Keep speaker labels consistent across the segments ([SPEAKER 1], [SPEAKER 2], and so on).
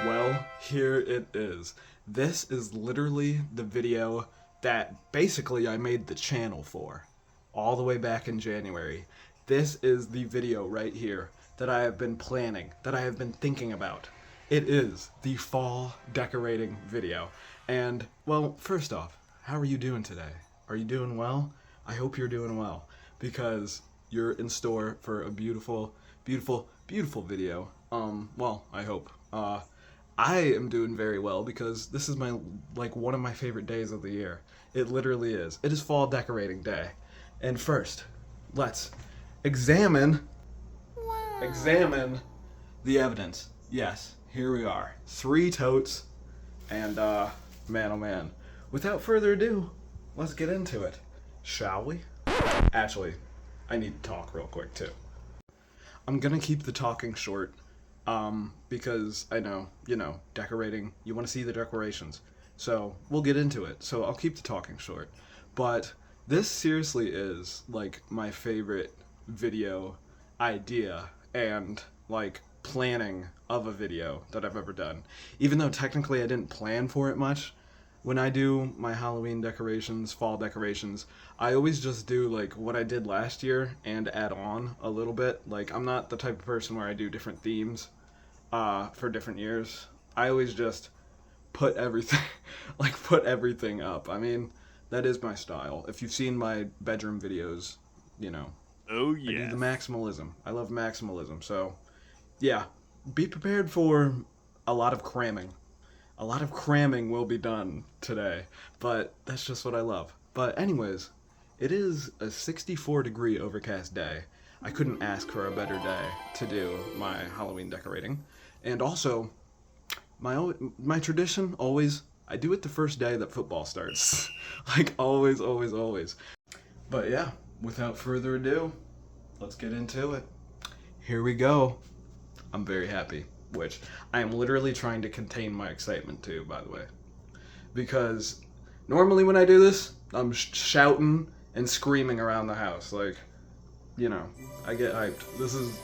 [SPEAKER 1] Well, here it is. This is literally the video that basically I made the channel for, all the way back in January. This is the video right here that I have been planning, that I have been thinking about. It is the fall decorating video. And, well, first off, how are you doing today? Are you doing well? I hope you're doing well, because you're in store for a beautiful, beautiful, beautiful video. Well, I hope. I am doing very well because this is one of my favorite days of the year. It literally is. It is fall decorating day. And first, let's examine the evidence. Yes, here we are. 3 totes. And man oh man. Without further ado, let's get into it. Shall we? Actually, I need to talk real quick too. I'm gonna keep the talking short. Because I know, decorating, you want to see the decorations. So, we'll get into it. So, I'll keep the talking short. But this seriously is, my favorite video idea and, planning of a video that I've ever done. Even though technically I didn't plan for it much, when I do my Halloween decorations, fall decorations, I always just do, what I did last year and add on a little bit. I'm not the type of person where I do different themes for different years. I always just put everything, put everything up. I mean, that is my style. If you've seen my bedroom videos,
[SPEAKER 2] Oh
[SPEAKER 1] I
[SPEAKER 2] yeah.
[SPEAKER 1] do the maximalism. I love maximalism. So, yeah, be prepared for a lot of cramming. A lot of cramming will be done today, but that's just what I love. But anyways, it is a 64-degree overcast day. I couldn't ask for a better day to do my Halloween decorating. And also, my tradition always, I do it the first day that football starts. Always, always, always. But yeah, without further ado, let's get into it. Here we go. I'm very happy, which I am literally trying to contain my excitement too, by the way. Because normally when I do this, I'm shouting and screaming around the house. I get hyped.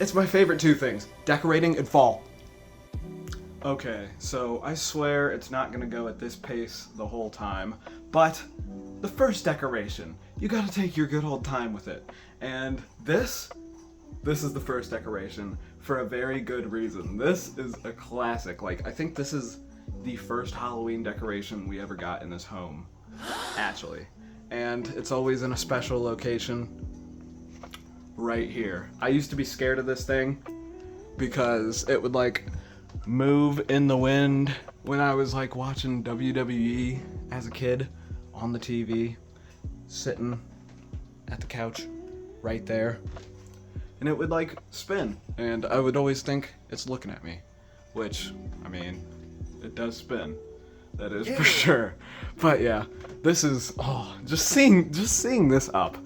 [SPEAKER 1] It's my favorite 2 things, decorating and fall. Okay, so I swear it's not gonna go at this pace the whole time, but the first decoration, you gotta take your good old time with it. And this is the first decoration for a very good reason. This is a classic. I think this is the first Halloween decoration we ever got in this home, actually. And it's always in a special location. Right here. I used to be scared of this thing because it would move in the wind when I was watching WWE as a kid on the TV, sitting at the couch right there, and it would spin, and I would always think it's looking at me, which, I mean, it does spin, that is for sure. But yeah, this is just seeing this up,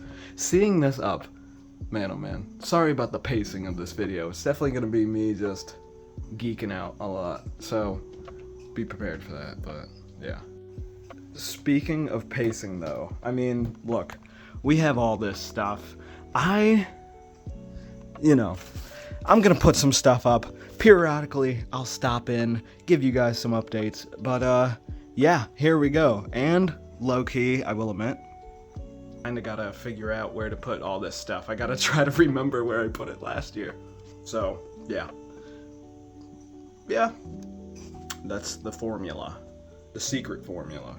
[SPEAKER 1] man oh man. Sorry about the pacing of this video. It's definitely gonna be me just geeking out a lot. So be prepared for that, but yeah. Speaking of pacing though, I mean, look, we have all this stuff. I'm gonna put some stuff up. Periodically, I'll stop in, give you guys some updates. But yeah, here we go. And low-key, I will admit, kinda gotta figure out where to put all this stuff. I gotta try to remember where I put it last year. So, yeah. Yeah. That's the formula. The secret formula.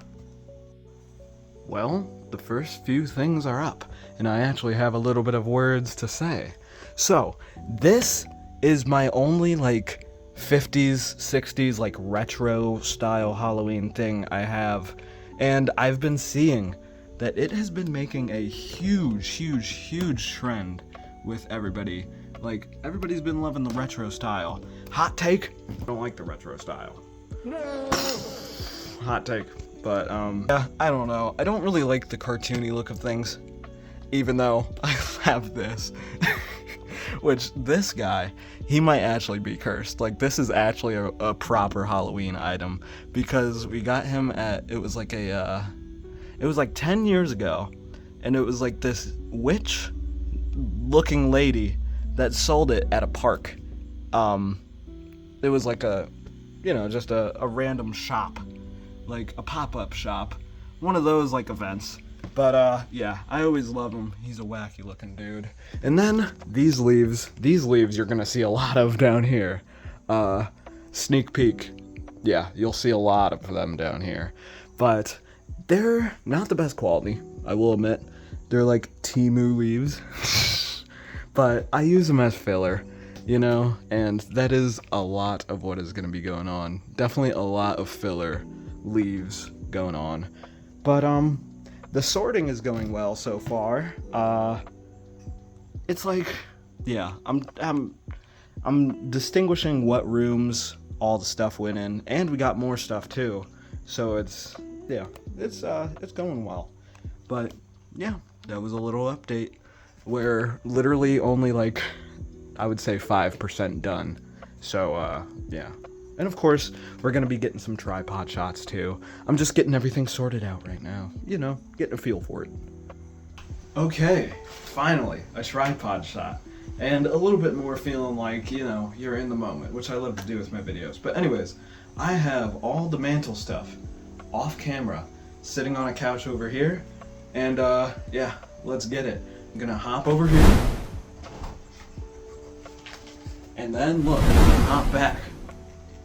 [SPEAKER 1] Well, the first few things are up, and I actually have a little bit of words to say. So, this is my only 50s, 60s retro style Halloween thing I have, and I've been seeing that it has been making a huge trend with everybody. Everybody's been loving the retro style. Hot take, I don't like the retro style. No! Hot take. But, yeah, I don't know. I don't really like the cartoony look of things, even though I have this. Which, this guy, he might actually be cursed. This is actually a proper Halloween item, because we got him at, it was 10 years ago, and it was this witch-looking lady that sold it at a park. it was like a, just a random shop, like a pop-up shop, one of those like events. But yeah, I always love him. He's a wacky looking dude. And then these leaves you're gonna see a lot of down here. Sneak peek, yeah, you'll see a lot of them down here, but they're not the best quality, I will admit. They're like Temu leaves, but I use them as filler, and that is a lot of what is going to be going on. Definitely a lot of filler leaves going on, but the sorting is going well so far. It's like, yeah, I'm distinguishing what rooms all the stuff went in, and we got more stuff too, so it's going well. But yeah, that was a little update. We're literally only like, I would say 5% done, so yeah. And of course, we're gonna be getting some tripod shots too. I'm just getting everything sorted out right now, getting a feel for it. Okay, finally, a tripod shot. And a little bit more feeling like, you're in the moment, which I love to do with my videos. But anyways, I have all the mantle stuff off camera, sitting on a couch over here. And yeah, let's get it. I'm gonna hop over here. And then look, hop back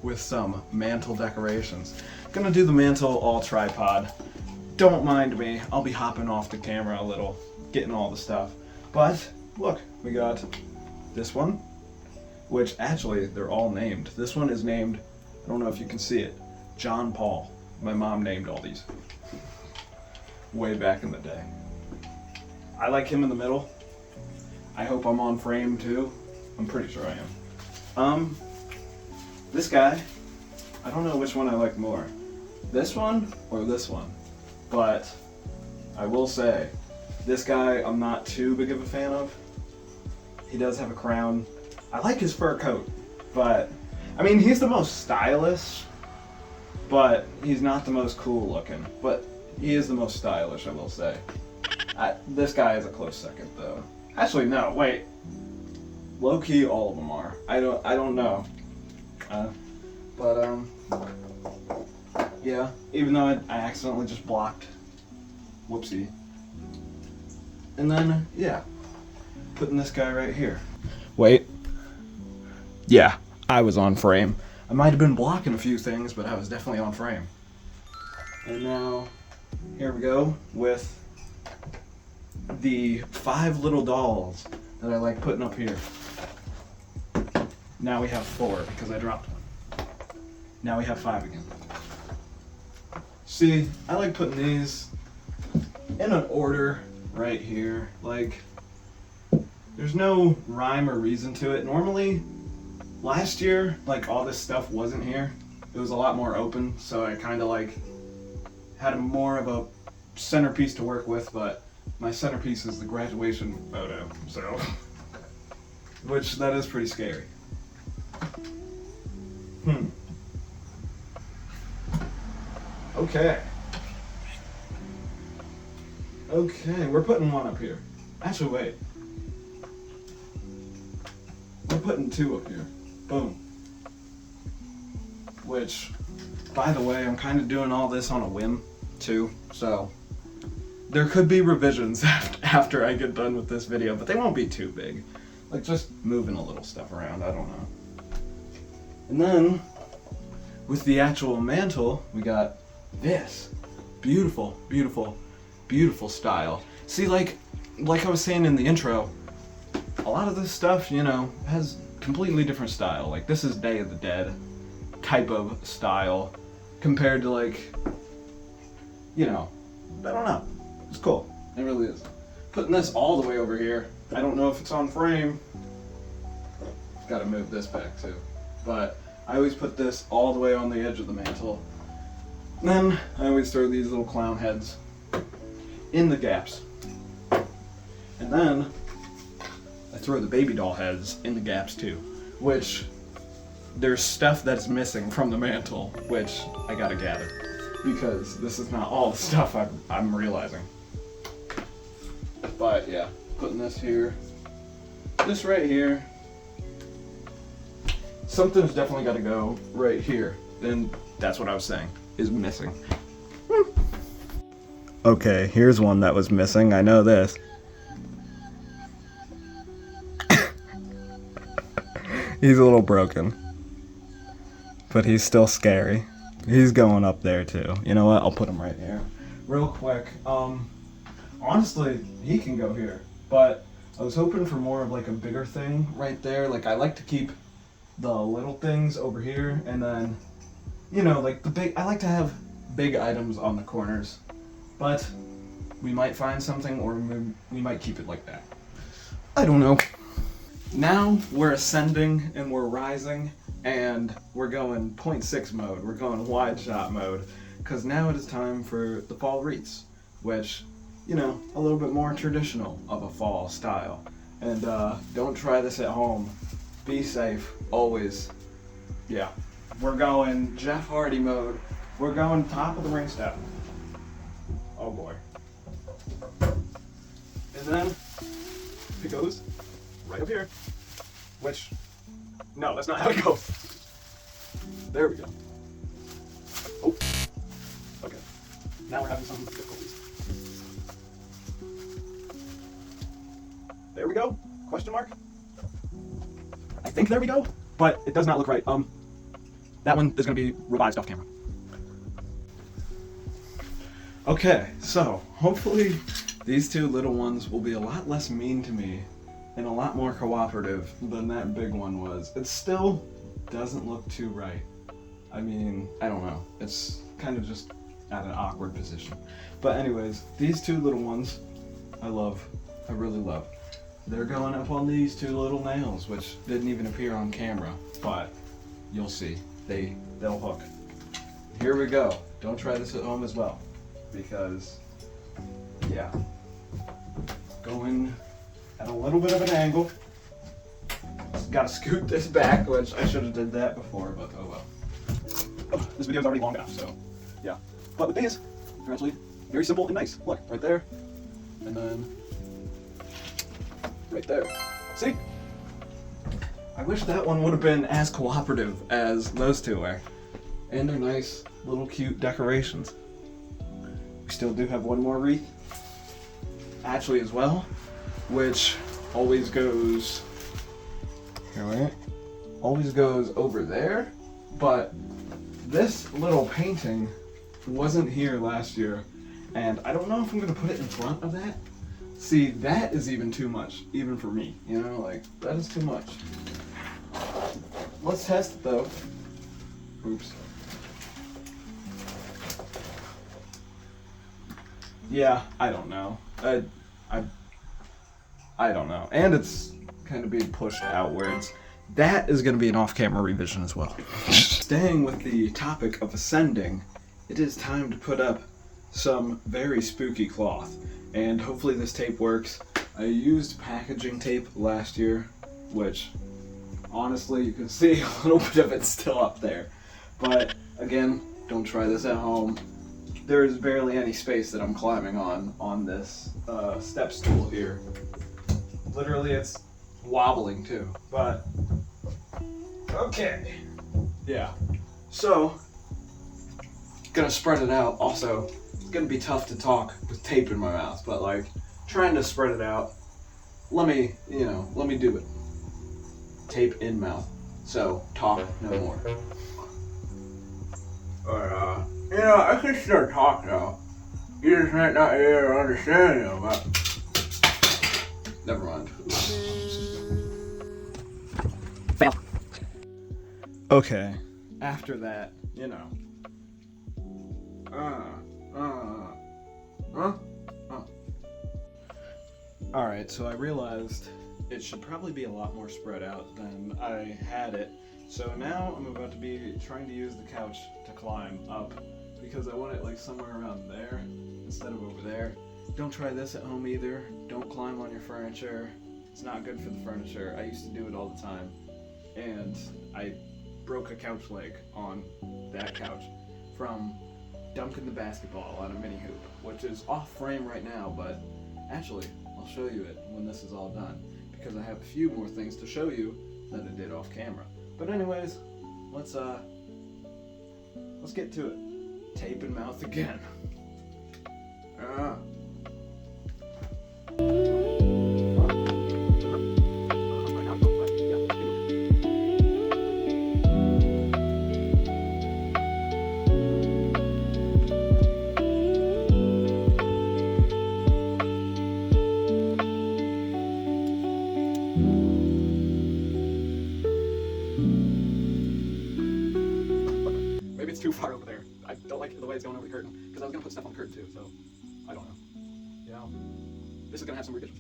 [SPEAKER 1] with some mantle decorations. Gonna do the mantle all tripod. Don't mind me, I'll be hopping off the camera a little, getting all the stuff. But look, we got this one, which actually they're all named. This one is named, I don't know if you can see it, John Paul. My mom named all these way back in the day. I like him in the middle. I hope I'm on frame too. I'm pretty sure I am. This guy, I don't know which one I like more. This one or this one. But I will say, this guy I'm not too big of a fan of. He does have a crown. I like his fur coat, but I mean, he's the most stylish, but he's not the most cool looking. But he is the most stylish, I will say. This guy is a close second, though. Actually, no, wait. Low key, all of them are. I don't know. Yeah. Even though I accidentally just blocked. Whoopsie. And then, yeah, putting this guy right here. Wait. Yeah, I was on frame. I might have been blocking a few things, but I was definitely on frame. And now, here we go with the 5 little dolls that I like putting up here. Now we have 4 because I dropped one. Now we have 5 again. See, I like putting these in an order right here. Like, there's no rhyme or reason to it. Normally, last year, like, all this stuff wasn't here. It was a lot more open, so I kind of like had more of a centerpiece to work with, but my centerpiece is the graduation photo, so which that is pretty scary. Okay, we're putting one up here. Actually, wait. We're putting 2 up here. Boom. Which, by the way, I'm kind of doing all this on a whim, too, so there could be revisions after I get done with this video, but they won't be too big. Like, just moving a little stuff around, I don't know. And then, with the actual mantle, we got this. Beautiful, beautiful, beautiful style. See, like I was saying in the intro, a lot of this stuff, has completely different style. Like, this is Day of the Dead type of style compared to, like, I don't know. It's cool. It really is. Putting this all the way over here. I don't know if it's on frame. Gotta move this back too. But I always put this all the way on the edge of the mantle. And then I always throw these little clown heads in the gaps. And then I throw the baby doll heads in the gaps too. Which, there's stuff that's missing from the mantle, which I gotta gather. Because this is not all the stuff I'm realizing. But yeah, putting this here, this right here. something's definitely got to go right here. And that's what I was saying, is missing. Okay, here's one that was missing. I know this. He's a little broken. But he's still scary. He's going up there too. You know what? I'll put him right here. Real quick. Honestly, he can go here. But I was hoping for more of like a bigger thing right there. Like I like to keep the little things over here, and then, you know, like the big, I like to have big items on the corners, but we might find something, or we might keep it like that. I don't know. Now we're ascending and we're rising, and we're going 0.6 mode. We're going wide shot mode, because now it is time for the fall wreaths, which, you know, a little bit more traditional of a fall style. And don't try this at home. Be safe, always. Yeah. We're going Jeff Hardy mode. We're going top of the ring step. Oh boy. And then it goes right up here. Which, no, that's not how it goes. There we go. Oh. Okay. Now we're having some difficulties. There we go. Question mark? I think there we go, but it does not look right. That one is going to be revised off camera. Okay, so hopefully these two little ones will be a lot less mean to me and a lot more cooperative than that big one was. It still doesn't look too right. I mean, I don't know. It's kind of just at an awkward position. But anyways, these two little ones, I love. I really love. They're going up on these two little nails, which didn't even appear on camera, but you'll see. They'll hook. Here we go. Don't try this at home as well, because, yeah, going at a little bit of an angle. Got to scoot this back, which I should have did that before, but oh well. Oh, this video's already long enough, so yeah. But with these, they're actually very simple and nice. Look, right there, and then right there. See? I wish that one would have been as cooperative as those two are. And they're nice, little cute decorations. We still do have one more wreath, actually, as well, which always goes, here we are, always goes over there, but this little painting wasn't here last year, and I don't know if I'm going to put it in front of that. See, that is even too much, even for me, you know, like, that is too much. Let's test it, though. Oops. Yeah, I don't know. I don't know. And it's kind of being pushed outwards. That is going to be an off-camera revision as well. Staying with the topic of ascending, it is time to put up some very spooky cloth. And hopefully this tape works. I used packaging tape last year, which honestly you can see a little bit of it still up there. But again, don't try this at home. There is barely any space that I'm climbing on this step stool here. Literally it's wobbling too, but okay. Yeah, so gonna spread it out. Also, it's gonna be tough to talk with tape in my mouth, but like trying to spread it out. Let me do it. Tape in mouth. So talk no more. But I can still talk though. You just might not be able to understand you, but never mind. Fail. Okay, after that, you know. Alright, so I realized it should probably be a lot more spread out than I had it. So now I'm about to be trying to use the couch to climb up, because I want it like somewhere around there instead of over there. Don't try this at home either. Don't climb on your furniture. It's not good for the furniture. I used to do it all the time, and I broke a couch leg on that couch from dunking the basketball on a mini hoop, which is off frame right now, but actually I'll show you it when this is all done, because I have a few more things to show you that I did off camera. But anyways, let's get to it. Tape and mouth again. Maybe it's too far over there. I don't like the way it's going over the curtain, because I was going to put stuff on the curtain too, so I don't know. Yeah, this is going to have some revisions.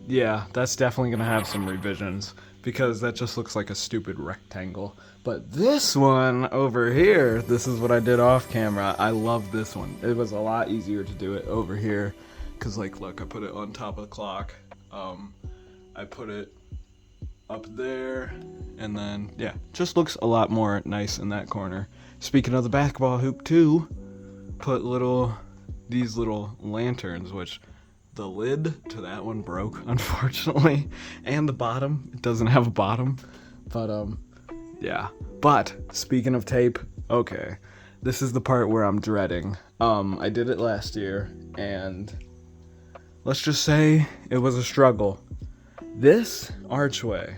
[SPEAKER 1] Yeah, that's definitely going to have some revisions, because that just looks like a stupid rectangle. But this one over here, this is what I did off camera. I love this one. It was a lot easier to do it over here, because like, look, I put it on top of the clock. I put it up there, and then yeah, just looks a lot more nice in that corner. Speaking of the basketball hoop too, put these little lanterns, which the lid to that one broke, unfortunately, and the bottom, it doesn't have a bottom, but yeah. But speaking of tape, okay, this is the part where I'm dreading. I did it last year, and let's just say it was a struggle. This archway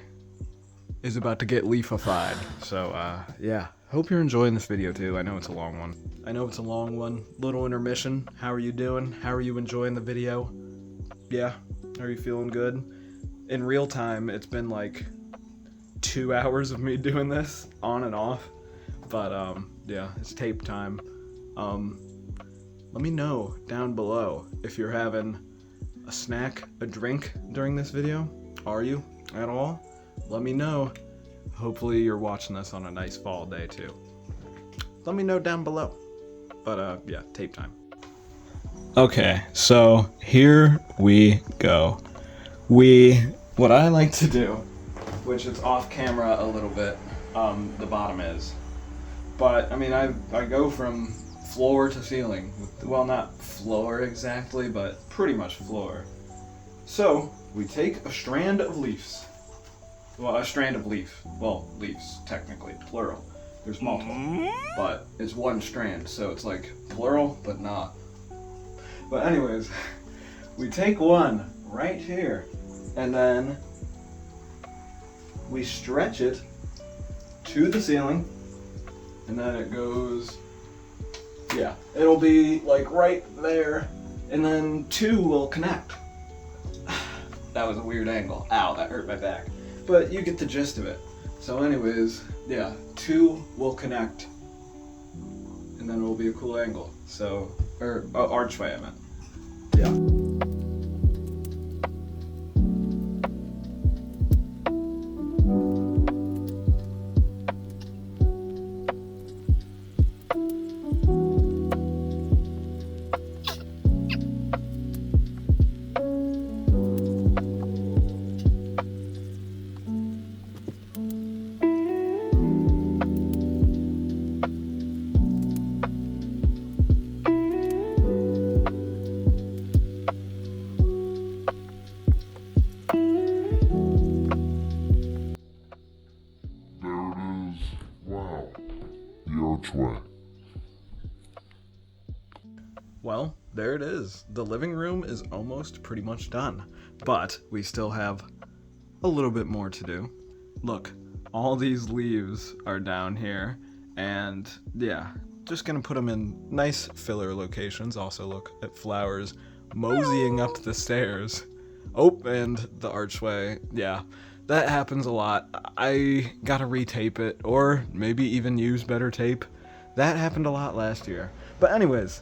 [SPEAKER 1] is about to get leafified, so yeah, hope you're enjoying this video too. I know it's a long one. Little intermission. How are you doing? How are you enjoying the video? Yeah, are you feeling good? In real time, it's been like 2 hours of me doing this on and off, but yeah, it's tape time. Let me know down below if you're having a snack, a drink during this video. Are you at all? Let me know. Hopefully you're watching this on a nice fall day too. Let me know down below. But yeah, tape time. Okay, so here we go. What I like to do, which is off camera a little bit, the bottom is. But I mean, I go from floor to ceiling. Well, not floor exactly, but pretty much floor. So we take a strand of leaves. Well, a strand of leaf. Well, leaves, technically, plural. There's multiple, but it's one strand, so it's like plural, but not. But anyways, we take one right here, and then we stretch it to the ceiling, and then it goes, yeah, it'll be like right there, and then two will connect. That was a weird angle. Ow, that hurt my back. But you get the gist of it. So anyways, yeah, two will connect, and then it will be a cool angle. So, or archway I meant. Yeah. Well, there it is. The living room is almost pretty much done, but we still have a little bit more to do. Look, all these leaves are down here, and yeah, just gonna put them in nice filler locations. Also look at flowers moseying up the stairs. Oh, and the archway. Yeah, that happens a lot. I gotta retape it, or maybe even use better tape. That happened a lot last year. But anyways,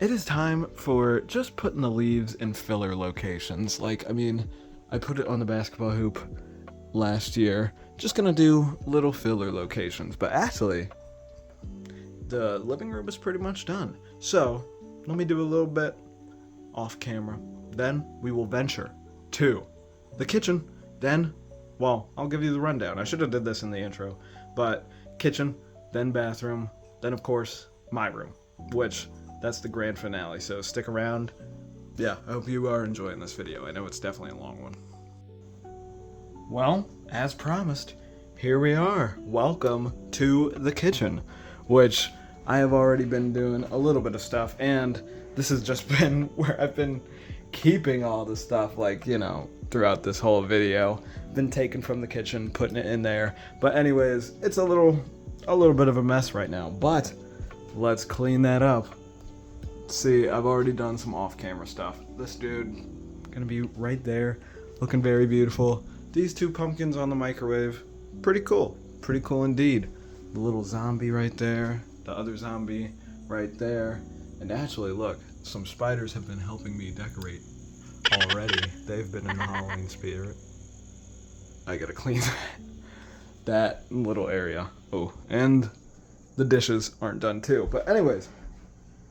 [SPEAKER 1] it is time for just putting the leaves in filler locations. Like, I mean, I put it on the basketball hoop last year. Just gonna do little filler locations. But actually, the living room is pretty much done. So, let me do a little bit off camera. Then we will venture to the kitchen. Then, well, I'll give you the rundown. I should have did this in the intro. But kitchen, then bathroom, then of course, my room. Which, that's the grand finale, so stick around. Yeah, I hope you are enjoying this video. I know it's definitely a long one. Well, as promised, here we are. Welcome to the kitchen, which I have already been doing a little bit of stuff, and this has just been where I've been keeping all the stuff, like, you know, throughout this whole video. Been taken from the kitchen, putting it in there. But anyways, it's a little bit of a mess right now, but let's clean that up. See, I've already done some off-camera stuff. This dude gonna be right there, looking very beautiful. These two pumpkins on the microwave, pretty cool indeed. The little zombie right there, the other zombie right there, and actually look, some spiders have been helping me decorate already. They've been in the Halloween spirit. I gotta clean that little area. Oh, and the dishes aren't done too. But anyways,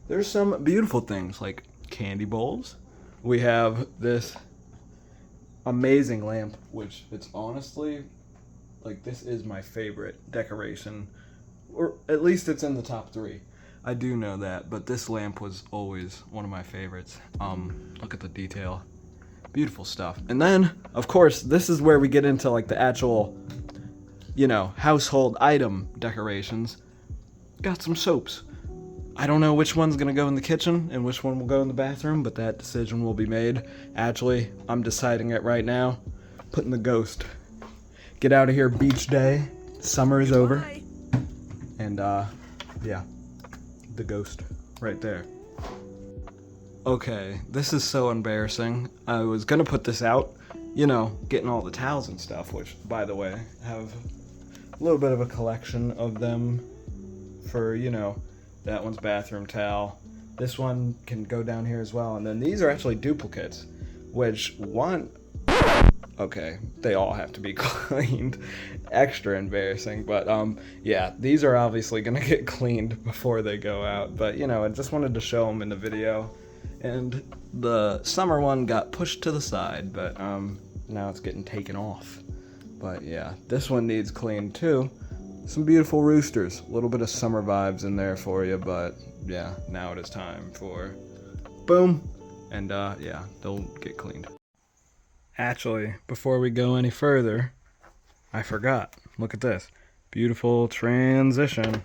[SPEAKER 1] there's some beautiful things like candy bowls. We have this amazing lamp, which it's honestly, like, this is my favorite decoration, or at least it's in the top 3. I do know that, but this lamp was always one of my favorites. Look at the detail. Beautiful stuff. And then, of course, this is where we get into, like, the actual, you know, household item decorations. Got some soaps. I don't know which one's gonna go in the kitchen and which one will go in the bathroom, but that decision will be made. Actually, I'm deciding it right now. Putting the ghost. Get out of here, beach day. Summer is over. And, yeah. The ghost. Right there. Okay, this is so embarrassing. I was gonna put this out, you know, getting all the towels and stuff, which, by the way, have a little bit of a collection of them for, you know, that one's bathroom towel. This one can go down here as well. And then these are actually duplicates, which okay, they all have to be cleaned. Extra embarrassing, but yeah, these are obviously gonna get cleaned before they go out. But, you know, I just wanted to show them in the video. And the summer one got pushed to the side, but now it's getting taken off. But yeah, this one needs cleaned too. Some beautiful roosters, a little bit of summer vibes in there for you, but yeah, now it is time for boom, and yeah, they'll get cleaned. Actually, before we go any further, I forgot. Look at this. Beautiful transition.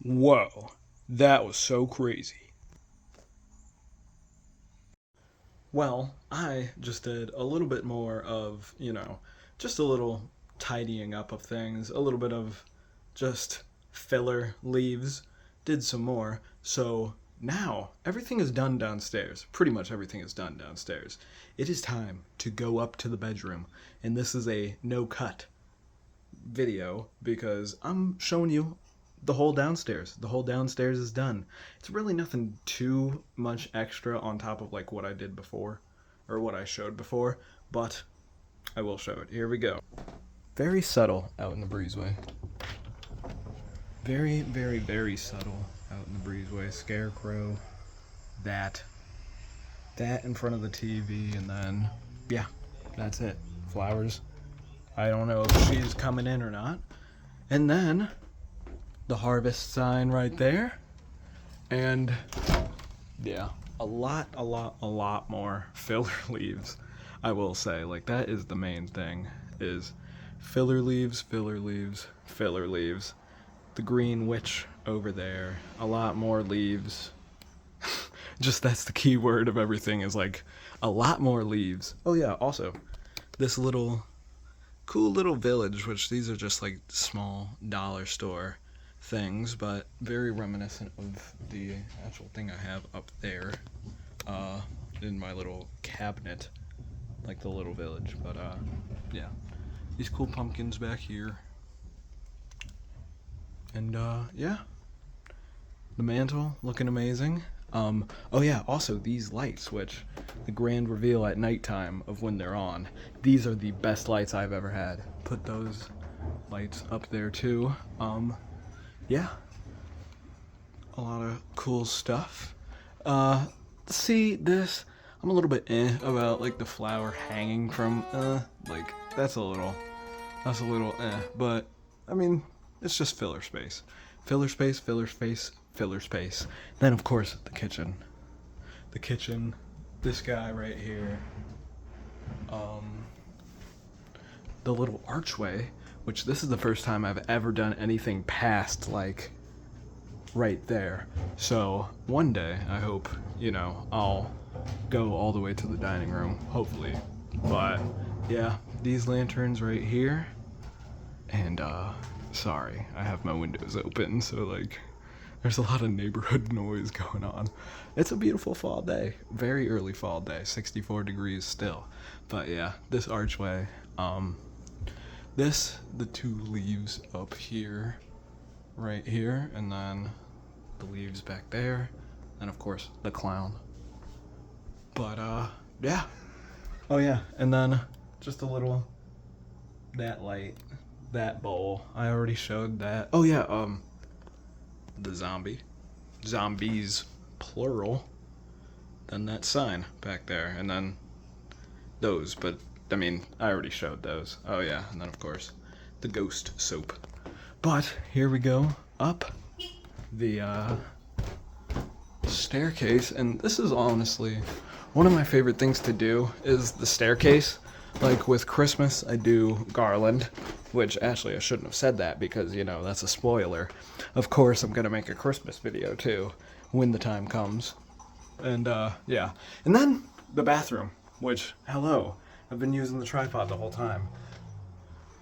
[SPEAKER 1] Whoa, that was so crazy. Well, I just did a little bit more of, you know, just a little tidying up of things, a little bit of just filler leaves, did some more. So now everything is done downstairs. Pretty much everything is done downstairs. It is time to go up to the bedroom. And this is a no-cut video because I'm showing you the whole downstairs. The whole downstairs is done. It's really nothing too much extra on top of, like, what I did before, or what I showed before, but I will show it. Here we go. Very subtle out in the breezeway. Very, very, very subtle out in the breezeway. Scarecrow. That in front of the TV, and then, yeah, that's it. Flowers. I don't know if she's coming in or not. And then the harvest sign right there. And yeah, a lot more filler leaves. I will say, like, that is the main thing, is filler leaves, filler leaves, filler leaves. The green witch over there, a lot more leaves. Just that's the key word of everything, is like a lot more leaves. Oh yeah, also this cool little village, which these are just like small dollar store things, but very reminiscent of the actual thing I have up there in my little cabinet, like the little village. But yeah, these cool pumpkins back here, and yeah, the mantle looking amazing. Oh yeah, also these lights, which the grand reveal at nighttime of when they're on, these are the best lights I've ever had. Put those lights up there too. Yeah, a lot of cool stuff. See this, I'm a little bit about, like, the flower hanging from, like, that's a little but I mean, it's just filler space. Filler space, filler space, filler space. Then, of course, the kitchen. The kitchen, this guy right here. the little archway, which this is the first time I've ever done anything past, like, right there. So one day, I hope, you know, I'll go all the way to the dining room, hopefully. But yeah, these lanterns right here. And sorry, I have my windows open, so like there's a lot of neighborhood noise going on. It's a beautiful fall day, very early fall day, 64 degrees still. But yeah, this archway, the two leaves up here, right here, and then the leaves back there, and of course the clown. But yeah. Oh yeah, and then just a little, that light, that bowl, I already showed that. Oh yeah, the zombies plural, then that sign back there, and then those, but I mean, I already showed those. Oh yeah, and then of course the ghost soap. But here we go up the staircase, and this is honestly one of my favorite things to do is the staircase. Like with Christmas, I do garland, which actually I shouldn't have said that because, you know, that's a spoiler. Of course, I'm gonna make a Christmas video too when the time comes. And yeah, and then the bathroom, which, hello, I've been using the tripod the whole time.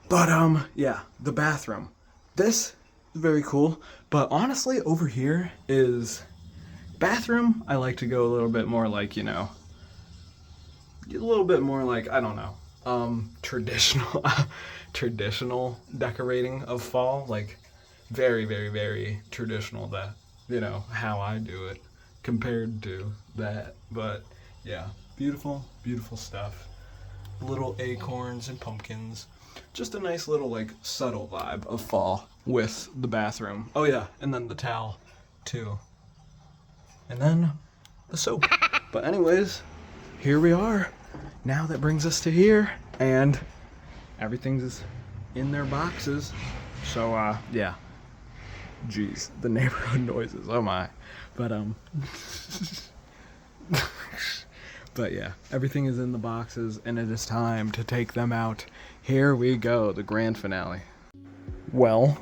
[SPEAKER 1] But yeah, the bathroom. This is very cool, but honestly, over here is bathroom. I like to go a little bit more like, you know, a little bit more like, I don't know, traditional traditional decorating of fall, like very, very, very traditional, that, you know, how I do it compared to that. But yeah, beautiful, beautiful stuff. Little acorns and pumpkins. Just a nice little, like, subtle vibe of fall with the bathroom. Oh yeah, and then the towel too. And then the soap. But anyways, here we are. Now that brings us to here, and everything's in their boxes. So yeah. Jeez, the neighborhood noises, oh my. But but yeah, everything is in the boxes, and it is time to take them out. Here we go, the grand finale. Well,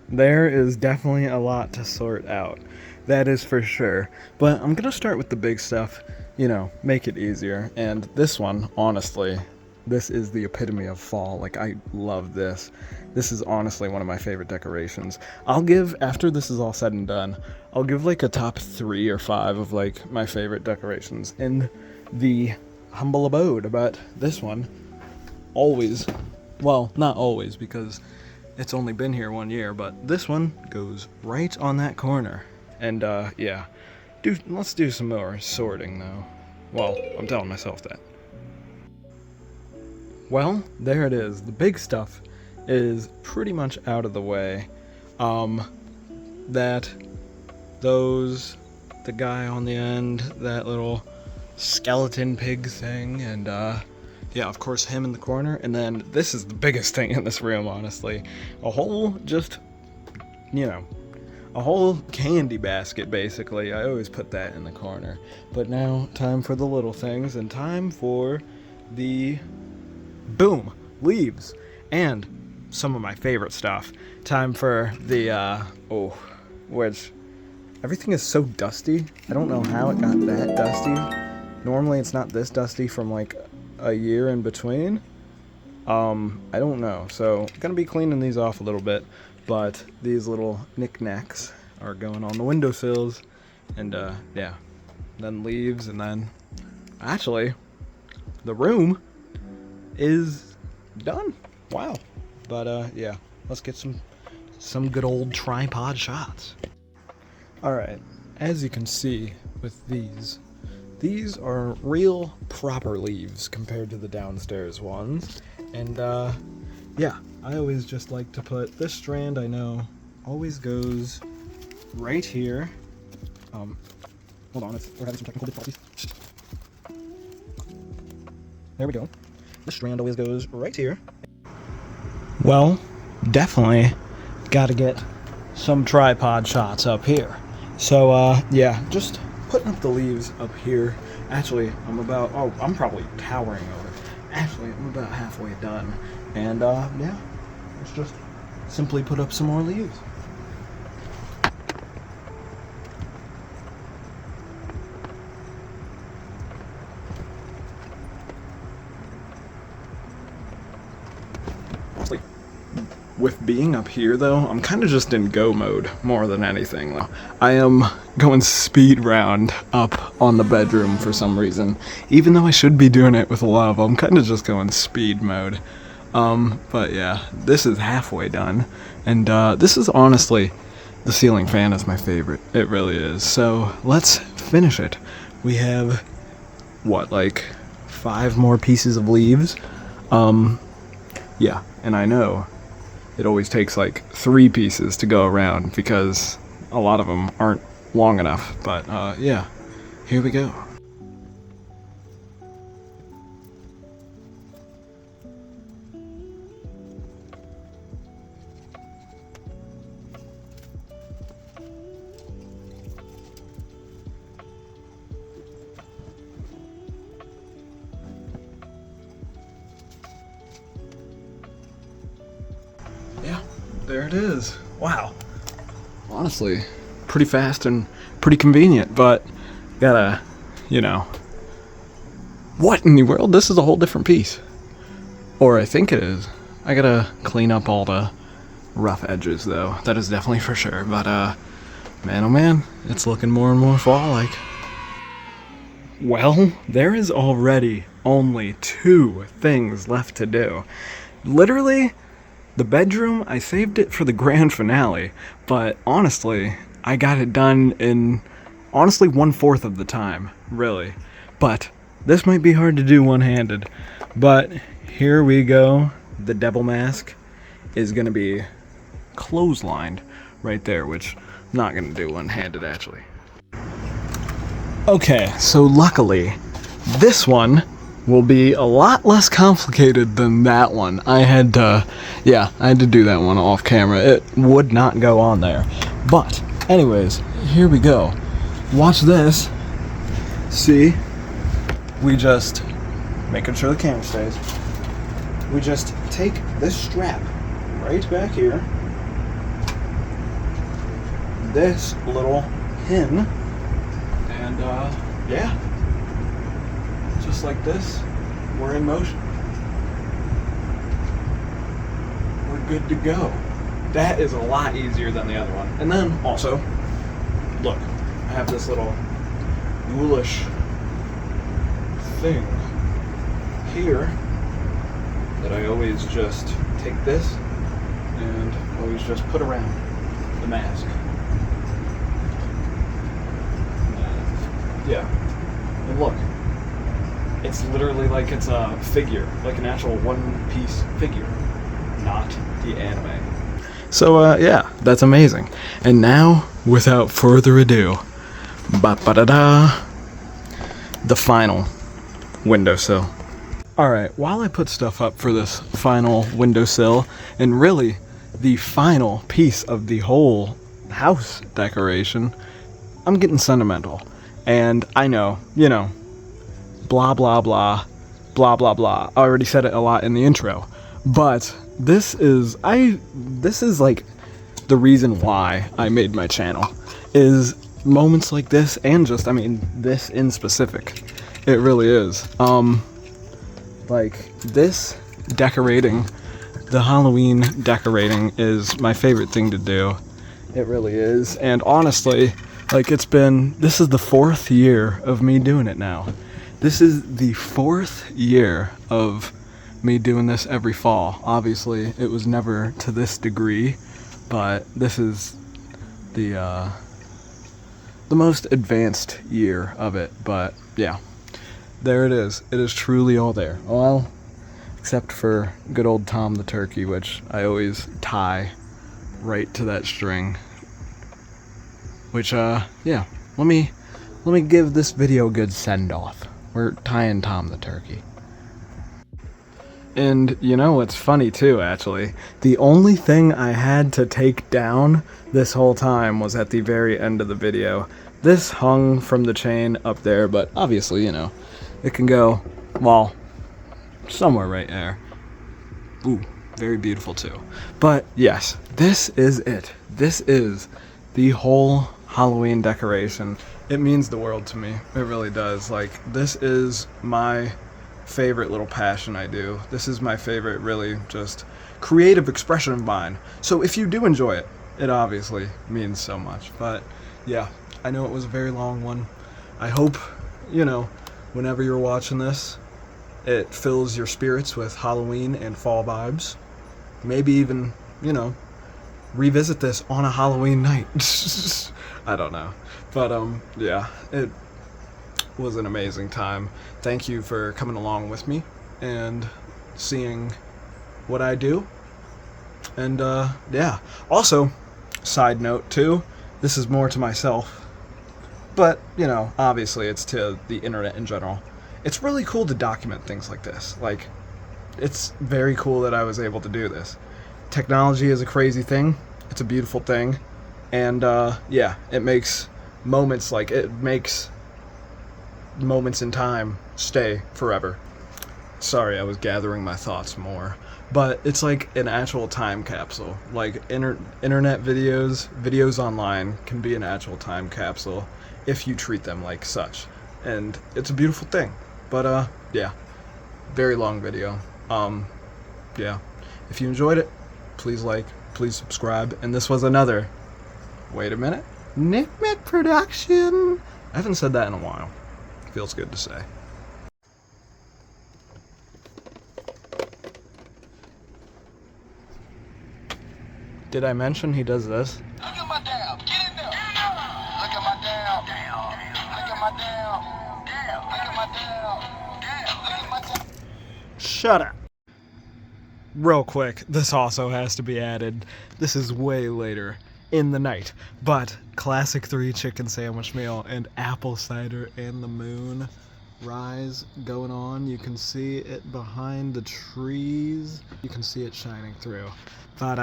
[SPEAKER 1] there is definitely a lot to sort out. That is for sure. But I'm gonna start with the big stuff, you know, make it easier. And this one, honestly, this is the epitome of fall. Like, I love this. This is honestly one of my favorite decorations. I'll give, after this is all said and done, I'll give like a top 3 or 5 of like my favorite decorations in the humble abode. But this one, always, well, not always because it's only been here 1 year, but this one goes right on that corner. And yeah, let's do some more sorting though. Well, I'm telling myself that. Well, there it is. The big stuff is pretty much out of the way. The guy on the end, that little skeleton pig thing, and yeah, of course him in the corner. And then this is the biggest thing in this room, honestly. A whole, just, you know, a whole candy basket, basically. I always put that in the corner. But now, time for the little things, and time for the, boom, leaves. And some of my favorite stuff. Time for the, which, everything is so dusty. I don't know how it got that dusty. Normally it's not this dusty from like a year in between. I don't know. So, gonna be cleaning these off a little bit. But these little knickknacks are going on the windowsills, and yeah, then leaves, and then actually the room is done. Wow. But yeah, let's get some good old tripod shots. All right, as you can see with these are real proper leaves compared to the downstairs ones, and yeah, I always just like to put this strand, I know, always goes right here. Hold on, we're having some technical difficulties. There we go. This strand always goes right here. Well, definitely gotta get some tripod shots up here. So, yeah, just putting up the leaves up here. Actually, I'm probably towering over actually, I'm about halfway done. And, yeah, let's just simply put up some more leaves. With being up here, though, I'm kind of just in go mode more than anything. I am going speed round up on the bedroom for some reason. Even though I should be doing it with love, I'm kind of just going speed mode. But yeah, this is halfway done. And this is honestly, the ceiling fan is my favorite. It really is. So let's finish it. We have, what, like 5 more pieces of leaves? Yeah, and I know it always takes like 3 pieces to go around because a lot of them aren't long enough. But yeah, here we go. Yeah, there it is. Wow. Honestly, pretty fast and pretty convenient, but gotta, you know. What in the world? This is a whole different piece. Or I think it is. I gotta clean up all the rough edges, though. That is definitely for sure. But, man oh man, it's looking more and more fall-like. Well, there is already only 2 things left to do. Literally, the bedroom, I saved it for the grand finale, but honestly, I got it done in, honestly, 1/4 of the time, really. But this might be hard to do one-handed, but here we go. The devil mask is going to be clotheslined right there, which I'm not going to do one-handed, actually. Okay, so luckily, this one will be a lot less complicated than that one. I had to do that one off camera. It would not go on there. But, anyways, here we go. Watch this. See? We just, making sure the camera stays, we just take this strap right back here, this little pin, and, yeah. Just like this, we're in motion. We're good to go. That is a lot easier than the other one. And then also, look, I have this little ghoulish thing here that I always just take this and always just put around the mask. Yeah, and look. It's literally like it's a figure, like an actual one-piece figure, not the anime. So, yeah, that's amazing. And now, without further ado, ba-ba-da-da, the final windowsill. Alright, while I put stuff up for this final windowsill, and really, the final piece of the whole house decoration, I'm getting sentimental. And I know, you know, blah blah blah, blah blah blah. I already said it a lot in the intro, but this is like the reason why I made my channel, is moments like this, and just, I mean, this in specific. It really is. Like, this decorating, the Halloween decorating is my favorite thing to do. It really is. And honestly, like, this is the 4th year of me doing it now. This is the 4th year of me doing this every fall. Obviously, it was never to this degree, but this is the most advanced year of it. But yeah, there it is. It is truly all there. Well, except for good old Tom the turkey, which I always tie right to that string. Which, yeah, let me give this video a good send-off. We're tying Tom the turkey. And you know what's funny too, actually? The only thing I had to take down this whole time was at the very end of the video. This hung from the chain up there, but obviously, you know, it can go, well, somewhere right there. Ooh, very beautiful too. But yes, this is it. This is the whole Halloween decoration. It means the world to me. It really does. Like, this is my favorite little passion I do. This is my favorite, really, just creative expression of mine. So if you do enjoy it, it obviously means so much. But yeah, I know it was a very long one. I hope, whenever you're watching this, it fills your spirits with Halloween and fall vibes. Maybe even, revisit this on a Halloween night. I don't know. But, yeah, it was an amazing time. Thank you for coming along with me and seeing what I do. And, yeah. Also, side note, too, this is more to myself. But, obviously it's to the internet in general. It's really cool to document things like this. Like, it's very cool that I was able to do this. Technology is a crazy thing. It's a beautiful thing. And, yeah, it makes moments in time stay forever. Sorry, I was gathering my thoughts more. But it's like an actual time capsule. Like, internet videos online can be an actual time capsule if you treat them like such. And it's a beautiful thing. But, yeah, very long video. Yeah, if you enjoyed it, please like, please subscribe. And this was another, wait a minute, Nick Mick production. I haven't said that in a while. Feels good to say. Did I mention he does this?
[SPEAKER 2] Look at my dab. Get in there. Look at my dab. Look at my dab. Look at my dab. Look at my dab.
[SPEAKER 1] Shut up. Real quick, this also has to be added. This is way later in the night, but classic 3 chicken sandwich meal and apple cider and the moon rise going on. You can see it behind the trees. You can see it shining through. But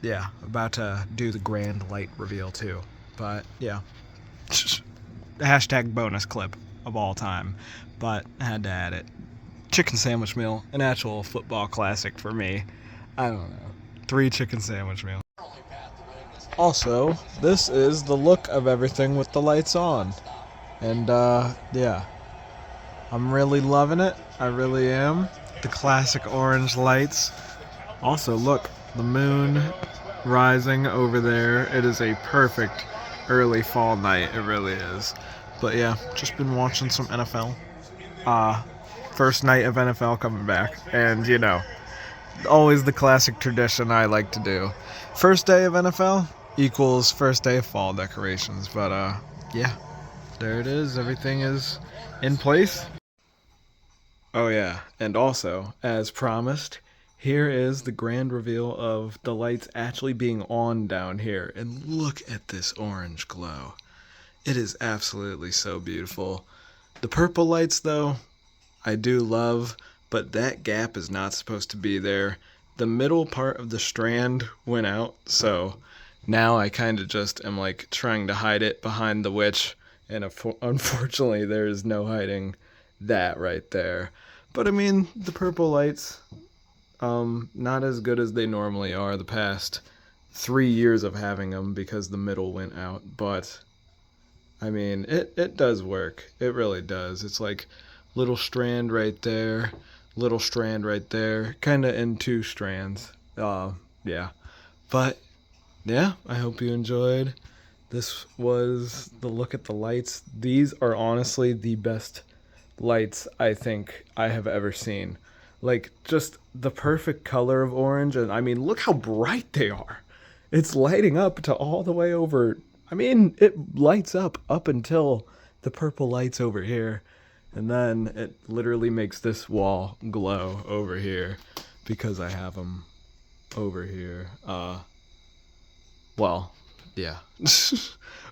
[SPEAKER 1] yeah, about to do the grand light reveal too. But yeah, hashtag bonus clip of all time, but I had to add it. Chicken sandwich meal, an actual football classic for me. I don't know. 3 chicken sandwich meal. Also, this is the look of everything with the lights on. And, yeah. I'm really loving it. I really am. The classic orange lights. Also, look, the moon rising over there. It is a perfect early fall night. It really is. But yeah, just been watching some NFL. First night of NFL coming back. And, always the classic tradition I like to do. First day of NFL equals first day of fall decorations. But, yeah, there it is. Everything is in place. Oh, yeah. And also, as promised, here is the grand reveal of the lights actually being on down here. And look at this orange glow. It is absolutely so beautiful. The purple lights, though, I do love, but that gap is not supposed to be there. The middle part of the strand went out, so now I kind of just am like trying to hide it behind the witch, and unfortunately there is no hiding that right there. But I mean, the purple lights, not as good as they normally are the past 3 years of having them because the middle went out, but I mean, it does work. It really does. It's like little strand right there, little strand right there, kind of in 2 strands. Yeah. But, yeah, I hope you enjoyed. This was the look at the lights. These are honestly the best lights I think I have ever seen. Like, just the perfect color of orange, and I mean, look how bright they are. It's lighting up to all the way over. I mean, it lights up until the purple lights over here. And then it literally makes this wall glow over here because I have them over here. Well, yeah.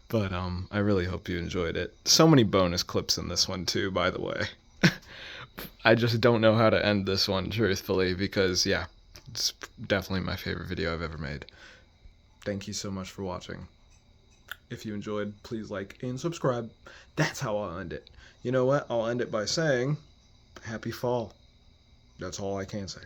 [SPEAKER 1] But I really hope you enjoyed it. So many bonus clips in this one too, by the way. I just don't know how to end this one, truthfully, because yeah, it's definitely my favorite video I've ever made. Thank you so much for watching. If you enjoyed, please like and subscribe. That's how I'll end it. You know what? I'll end it by saying, happy fall. That's all I can say.